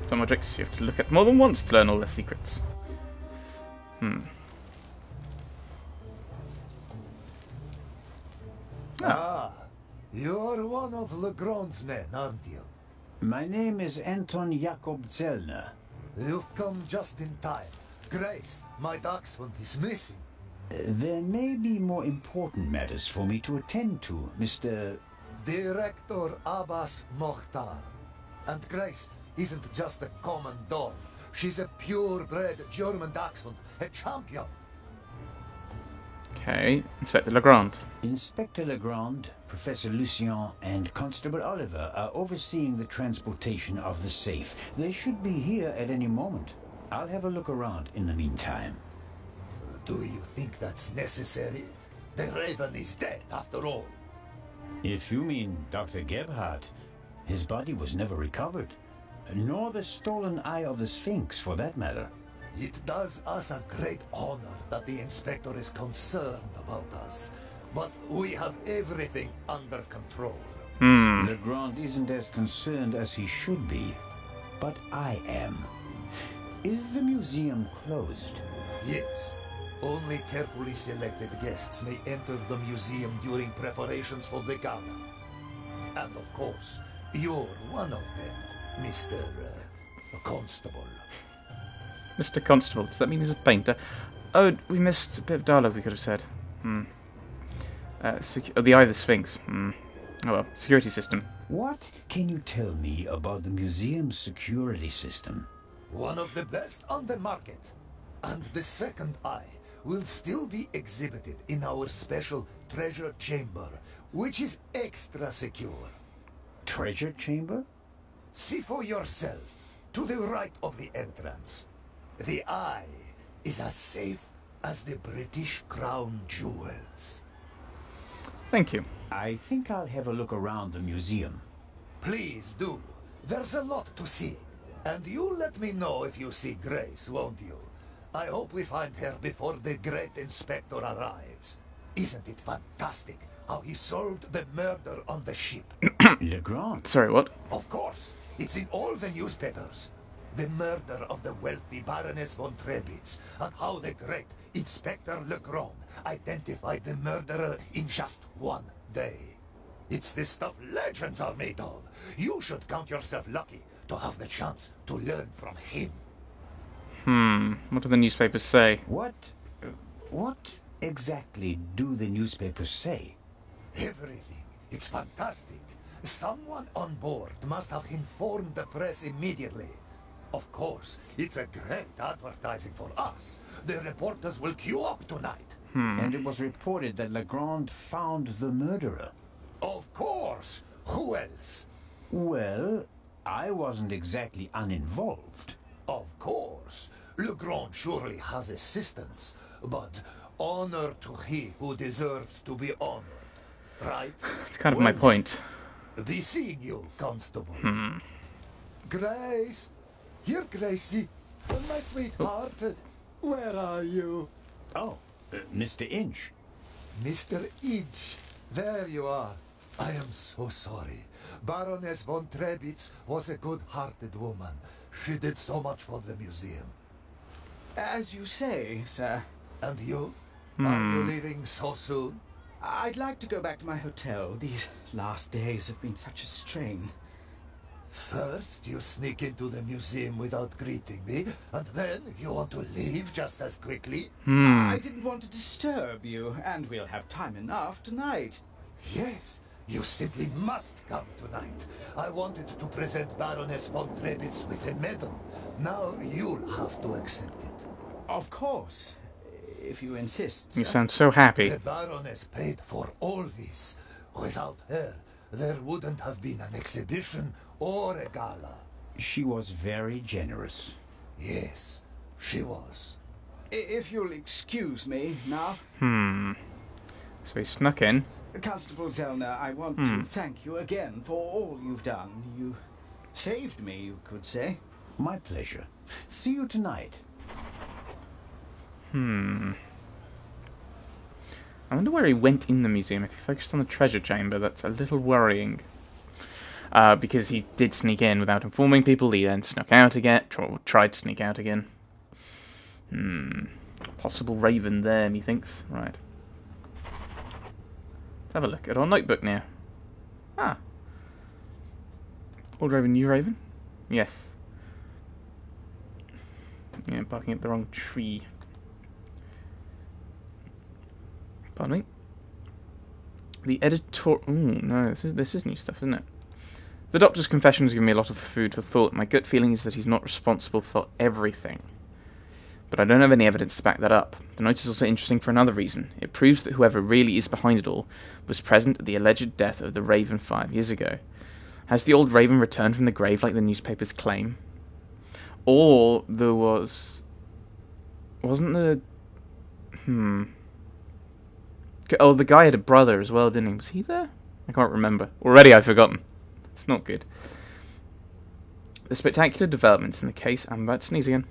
Some objects you have to look at more than once to learn all their secrets. Ah, you're one of Legrand's men, aren't you? My name is Anton Jakob Zellner. You've come just in time. Grace, my dachshund, is missing. There may be more important matters for me to attend to, Mr. Director Abbas Mokhtar. And Grace isn't just a common dog. She's a purebred German dachshund, a champion. Okay, Inspector Legrand. Inspector Legrand, Professor Lucien, and Constable Oliver are overseeing the transportation of the safe. They should be here at any moment. I'll have a look around in the meantime. Do you think that's necessary? The Raven is dead, after all. If you mean Dr. Gebhardt, his body was never recovered. Nor the stolen eye of the Sphinx, for that matter. It does us a great honor that the Inspector is concerned about us. But we have everything under control. Legrand isn't as concerned as he should be, but I am. Is the museum closed? Yes. Only carefully selected guests may enter the museum during preparations for the gala. And of course, you're one of them, Mr. Constable. Mr. Constable, does that mean he's a painter? Oh, we missed a bit of dialogue we could have said. The eye of the Sphinx. Oh well, security system. What can you tell me about the museum's security system? One of the best on the market. And the second eye will still be exhibited in our special treasure chamber, which is extra secure. Treasure chamber? See for yourself, to the right of the entrance. The eye is as safe as the British Crown jewels. Thank you. I think I'll have a look around the museum. Please do. There's a lot to see. And you let me know if you see Grace, won't you? I hope we find her before the great Inspector arrives. Isn't it fantastic how he solved the murder on the ship? Legrand? Sorry, what? Of course. It's in all the newspapers. The murder of the wealthy Baroness von Trebitz, and how the great Inspector Legrand identified the murderer in just one day. It's the stuff legends are made of. You should count yourself lucky to have the chance to learn from him. What do the newspapers say? What exactly do the newspapers say? Everything. It's fantastic. Someone on board must have informed the press immediately. Of course, it's a great advertising for us. The reporters will queue up tonight. And it was reported that Legrand found the murderer. Of course! Who else? Well, I wasn't exactly uninvolved. Of course. Legrand surely has assistants, but honor to he who deserves to be honored. Right? It's kind of my point. Be seeing you, Constable. Grace! Here, Gracie. My sweetheart. Where are you? Oh, Mr. Inch. Mr. Inch. There you are. I am so sorry. Baroness von Trebitz was a good-hearted woman. She did so much for the museum. As you say, sir. And you? Are you leaving so soon? I'd like to go back to my hotel. These last days have been such a strain. First, you sneak into the museum without greeting me, and then you want to leave just as quickly? I didn't want to disturb you, and we'll have time enough tonight. Yes, you simply must come tonight. I wanted to present Baroness von Trebitz with a medal. Now you'll have to accept it. Of course, if you insist, You sir. sound so happy. The Baroness paid for all this. Without her, there wouldn't have been an exhibition or a gala. She was very generous. Yes, she was. If you'll excuse me now. So he snuck in. Constable Zellner, I want to thank you again for all you've done. You saved me, you could say. My pleasure. See you tonight. I wonder where he went in the museum. If he focused on the treasure chamber, that's a little worrying. because he did sneak in without informing people. He then snuck out again, tried to sneak out again. Possible raven there, methinks. Right. Let's have a look at our notebook now. Ah. Old raven, new raven? Yes. Yeah, barking at the wrong tree. Pardon me. The editor... Ooh, no, this is new stuff, isn't it? The doctor's confession has given me a lot of food for thought. My gut feeling is that he's not responsible for everything. But I don't have any evidence to back that up. The note is also interesting for another reason. It proves that whoever really is behind it all was present at the alleged death of the Raven 5 years ago. Has the old Raven returned from the grave like the newspapers claim? Or there was... Wasn't there... Oh, the guy had a brother as well, didn't he? Was he there? I can't remember. Already I've forgotten. It's not good. The spectacular developments in the case... I'm about to sneeze again.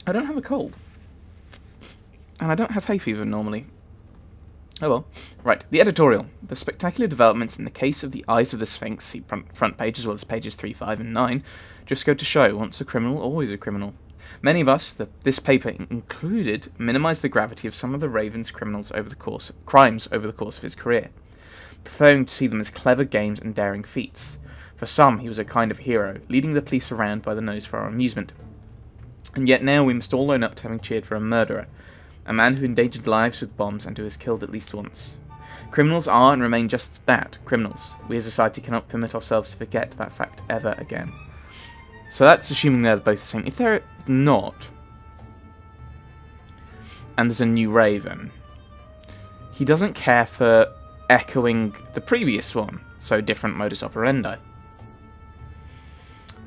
I don't have a cold. And I don't have hay fever normally. Oh well. Right, the editorial. The spectacular developments in the case of the Eyes of the Sphinx, see front page as well as pages 3, 5 and 9, just go to show, once a criminal, always a criminal. Many of us, this paper included, minimise the gravity of some of the Raven's crimes over the course of his career, preferring to see them as clever games and daring feats. For some, he was a kind of hero, leading the police around by the nose for our amusement. And yet now we must all own up to having cheered for a murderer, a man who endangered lives with bombs and who was killed at least once. Criminals are and remain just that, criminals. We as a society cannot permit ourselves to forget that fact ever again. So that's assuming they're both the same. If they're not, and there's a new Raven, he doesn't care for echoing the previous one, so different modus operandi.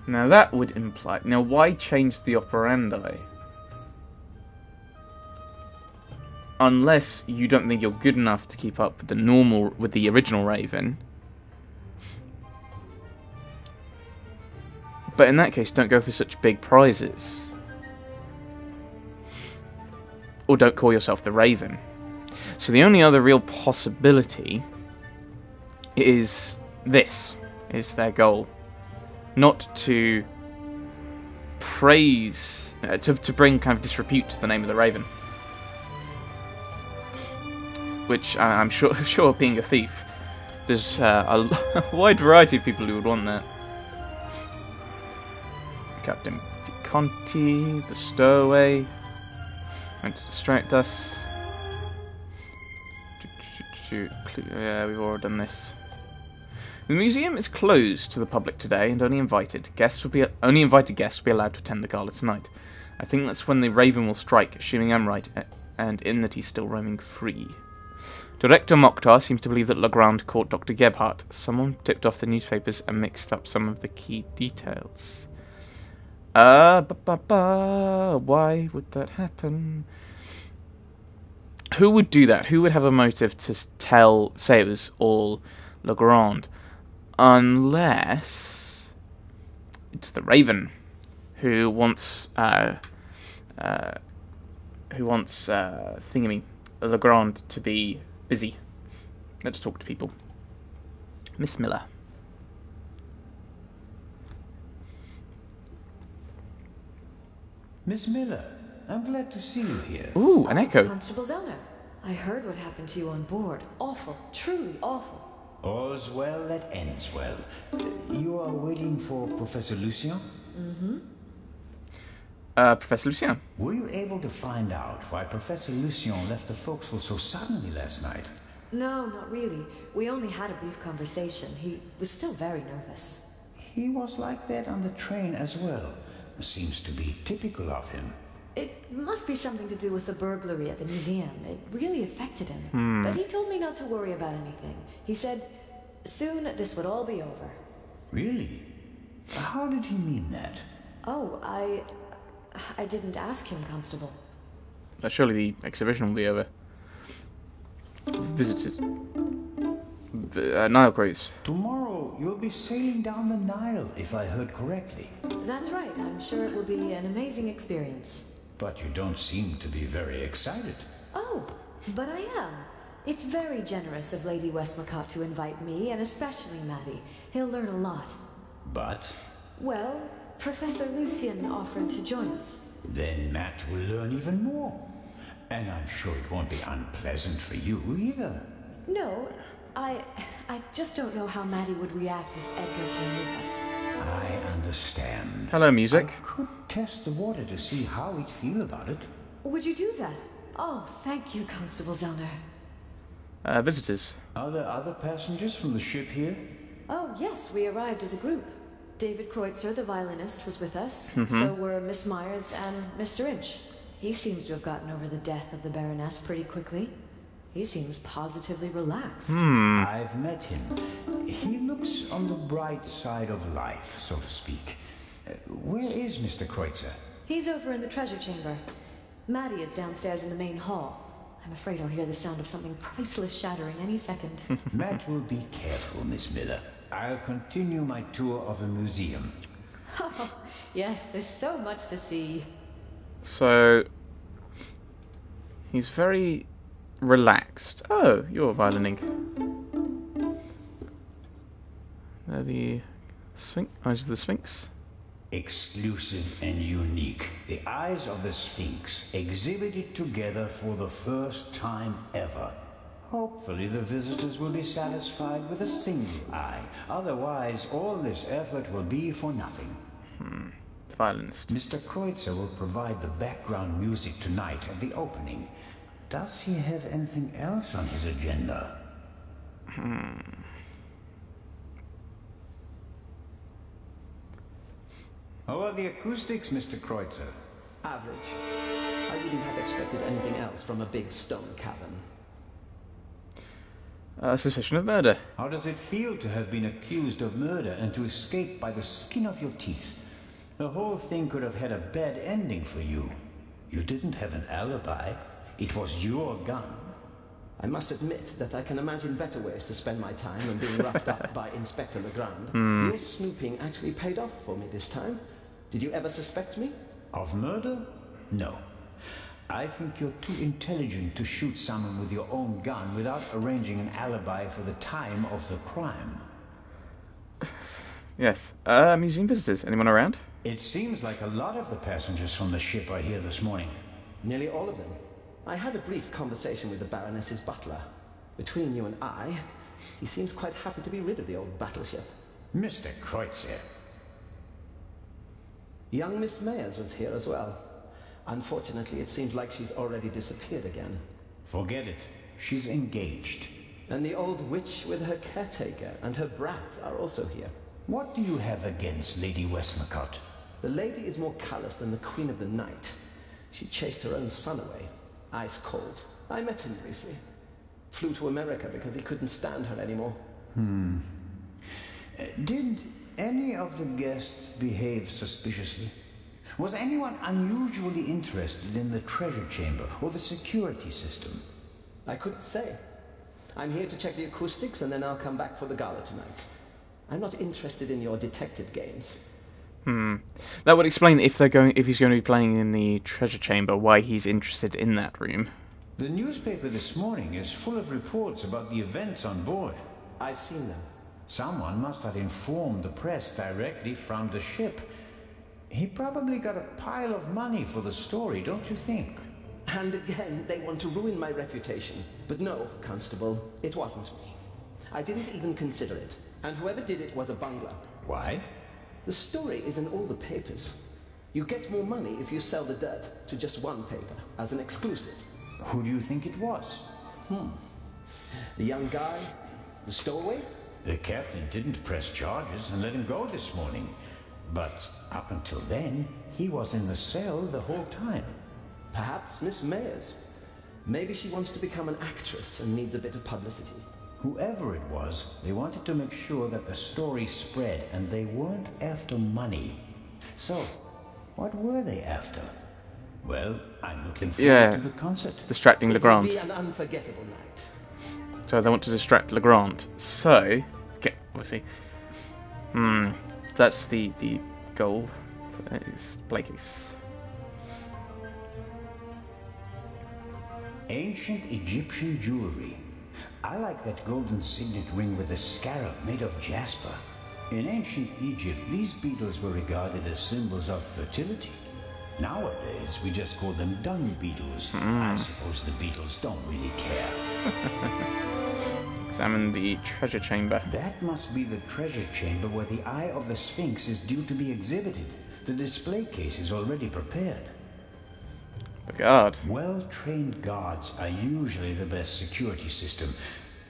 Now that would imply... Now why change the operandi? Unless you don't think you're good enough to keep up with the original Raven. But in that case, don't go for such big prizes. Or don't call yourself the Raven. So the only other real possibility is this, is their goal. Not to praise, to bring kind of disrepute to the name of the Raven. Which I'm sure being a thief, there's a wide variety of people who would want that. Captain Conti, the stowaway, went to distract us. Yeah, we've already done this. The museum is closed to the public today, and only invited guests will be allowed to attend the gala tonight. I think that's when the Raven will strike, assuming I'm right, and in that he's still roaming free. Director Mokhtar seems to believe that Legrand caught Dr. Gebhardt. Someone tipped off the newspapers and mixed up some of the key details. Why would that happen? Who would do that? Who would have a motive to say it was all Legrand? Unless it's the Raven, who wants Legrand to be busy. Let's talk to people. Miss Miller. Miss Miller, I'm glad to see you here. Ooh, an echo. Constable Zellner. I heard what happened to you on board. Awful. Truly awful. All's well that ends well. You are waiting for Professor Lucien? Mm-hmm. Professor Lucien. Were you able to find out why Professor Lucien left the forecastle so suddenly last night? No, not really. We only had a brief conversation. He was still very nervous. He was like that on the train as well. Seems to be typical of him. It must be something to do with the burglary at the museum. It really affected him. But he told me not to worry about anything. He said, soon this would all be over. Really? How did he mean that? Oh, I didn't ask him, Constable. Surely the exhibition will be over. Visitors. Nile cruise. Tomorrow you'll be sailing down the Nile, if I heard correctly. That's right. I'm sure it will be an amazing experience. But you don't seem to be very excited. Oh, Oh, but I am. It's very generous of Lady Westmacott to invite me, and especially Maddie. He'll learn a lot. But Well, Professor Lucien offered to join us. then Matt will learn even more. And I'm sure it won't be unpleasant for you either. No, I just don't know how Maddie would react if Edgar came with us. I understand. Hello, music. I could test the water to see how he'd feel about it. Would you do that? Oh, thank you, Constable Zellner. Visitors. Are there other passengers from the ship here? Oh, yes, we arrived as a group. David Kreutzer, the violinist, was with us. So were Miss Myers and Mr. Inch. He seems to have gotten over the death of the Baroness pretty quickly. He seems positively relaxed. I've met him. He looks on the bright side of life, so to speak. Where is Mr. Kreutzer? He's over in the treasure chamber. Maddie is downstairs in the main hall. I'm afraid I'll hear the sound of something priceless shattering any second. Matt will be careful, Miss Miller. I'll continue my tour of the museum. Yes, there's so much to see. So he's very relaxed. Oh, you're violining. They're the eyes of the Sphinx. Exclusive and unique. The eyes of the Sphinx exhibited together for the first time ever. Hopefully the visitors will be satisfied with a single eye. Otherwise, all this effort will be for nothing. Violinist. Mr. Kreutzer will provide the background music tonight at the opening. Does he have anything else on his agenda? How are the acoustics, Mr. Kreutzer? Average. I wouldn't have expected anything else from a big stone cavern. Suspicion of murder. How does it feel to have been accused of murder and to escape by the skin of your teeth? The whole thing could have had a bad ending for you. You didn't have an alibi. It was your gun. I must admit that I can imagine better ways to spend my time than being roughed up by Inspector Legrand. Your snooping actually paid off for me this time. Did you ever suspect me? Of murder? No. I think you're too intelligent to shoot someone with your own gun without arranging an alibi for the time of the crime. Yes. Museum visitors. Anyone around? It seems like a lot of the passengers from the ship are here this morning. Nearly all of them. I had a brief conversation with the Baroness's butler. Between you and I, he seems quite happy to be rid of the old battleship. Mr. Kreutzer. Young Miss Mayers was here as well. Unfortunately, it seems like she's already disappeared again. Forget it. She's engaged. And the old witch with her caretaker and her brat are also here. What do you have against Lady Westmacott? The lady is more callous than the Queen of the Night. She chased her own son away. Ice cold. I met him briefly. Flew to America because he couldn't stand her anymore. Did any of the guests behave suspiciously? Was anyone unusually interested in the treasure chamber or the security system? I couldn't say. I'm here to check the acoustics and then I'll come back for the gala tonight. I'm not interested in your detective games. That would explain if he's going to be playing in the treasure chamber, why he's interested in that room. The newspaper this morning is full of reports about the events on board. I've seen them. Someone must have informed the press directly from the ship. He probably got a pile of money for the story, don't you think? And again, they want to ruin my reputation. But no, Constable, it wasn't me. I didn't even consider it. And whoever did it was a bungler. Why? The story is in all the papers. You get more money if you sell the dirt to just one paper, as an exclusive. Who do you think it was? The young guy? The stowaway? The captain didn't press charges and let him go this morning. But up until then, he was in the cell the whole time. Perhaps Miss Mayers. Maybe she wants to become an actress and needs a bit of publicity. Whoever it was, they wanted to make sure that the story spread, and they weren't after money. So, what were they after? Well, I'm looking forward to the concert. Distracting Legrand. It will be an unforgettable night. So they want to distract Legrand. So, okay, we'll see. That's the goal. So that is Blakey's. Ancient Egyptian jewelry. I like that golden signet ring with a scarab made of jasper. In ancient Egypt, these beetles were regarded as symbols of fertility. Nowadays, we just call them dung beetles. I suppose the beetles don't really care. Examine the treasure chamber. That must be the treasure chamber where the Eye of the Sphinx is due to be exhibited. The display case is already prepared. The guard. Well-trained guards are usually the best security system,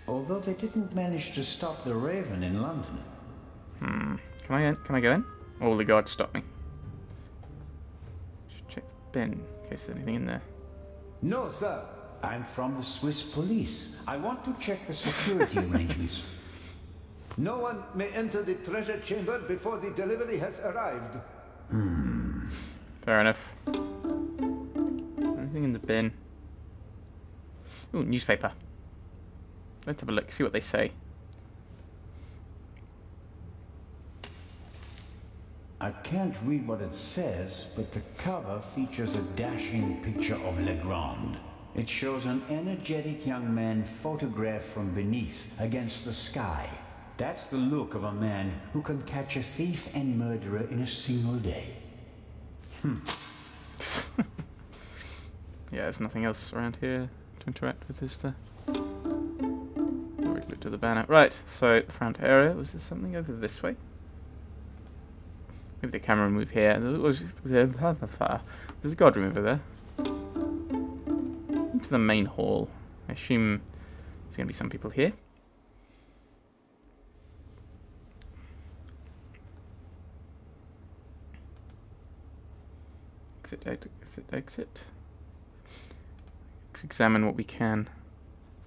although they didn't manage to stop the Raven in London. Can I go in? Or will the guard stop me? Should check the bin in case there's anything in there. No, sir. I'm from the Swiss police. I want to check the security arrangements. No one may enter the treasure chamber before the delivery has arrived. Fair enough. Anything in the bin? Ooh, newspaper. Let's have a look, see what they say. I can't read what it says, but the cover features a dashing picture of Legrand. It shows an energetic young man photographed from beneath against the sky. That's the look of a man who can catch a thief and murderer in a single day. Yeah, there's nothing else around here to interact with, is there? Look to the banner. Right, so the front area. Was there something over this way? Maybe the camera will move here. There's a guard room over there. Into the main hall. I assume there's going to be some people here. Exit, exit, exit, exit. Let's examine what we can.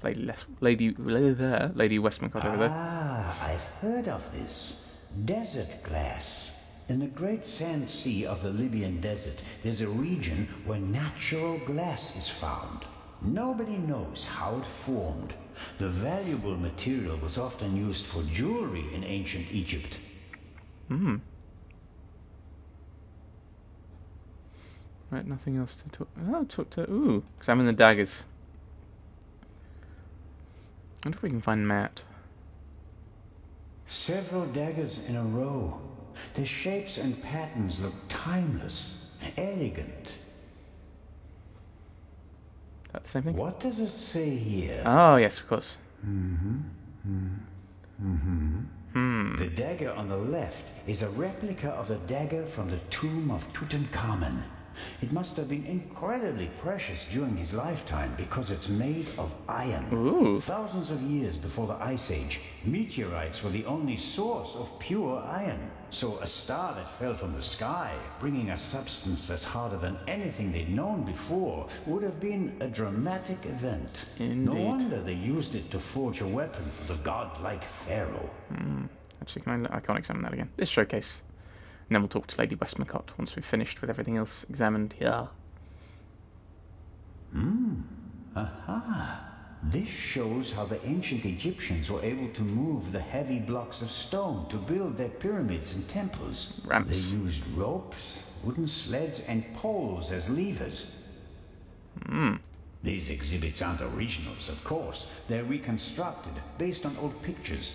Lady Westmacott over there. Ah, I've heard of this. Desert glass. In the great sand sea of the Libyan desert, there's a region where natural glass is found. Nobody knows how it formed. The valuable material was often used for jewelry in ancient Egypt. Right, nothing else to talk. Oh, talk to. Ooh, examine the daggers. I wonder if we can find Matt. Several daggers in a row. Their shapes and patterns look timeless, elegant. Is that the same thing? What does it say here? Oh, yes, of course. The dagger on the left is a replica of the dagger from the tomb of Tutankhamun. It must have been incredibly precious during his lifetime because it's made of iron. Ooh. Thousands of years before the Ice Age, meteorites were the only source of pure iron. So a star that fell from the sky, bringing a substance that's harder than anything they'd known before, would have been a dramatic event. Indeed. No wonder they used it to forge a weapon for the godlike pharaoh. Actually, I can't examine that again. This showcase. And then we'll talk to Lady Westmacott once we've finished with everything else examined here. Aha! This shows how the ancient Egyptians were able to move the heavy blocks of stone to build their pyramids and temples. Ramps. They used ropes, wooden sleds, and poles as levers. These exhibits aren't originals, of course. They're reconstructed based on old pictures.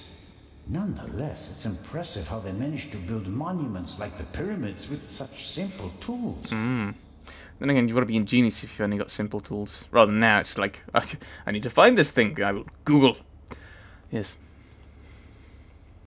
Nonetheless, it's impressive how they managed to build monuments like the pyramids with such simple tools. Then again, you've got to be ingenious if you've only got simple tools. Rather than now, it's like, I need to find this thing. I will Google. Yes.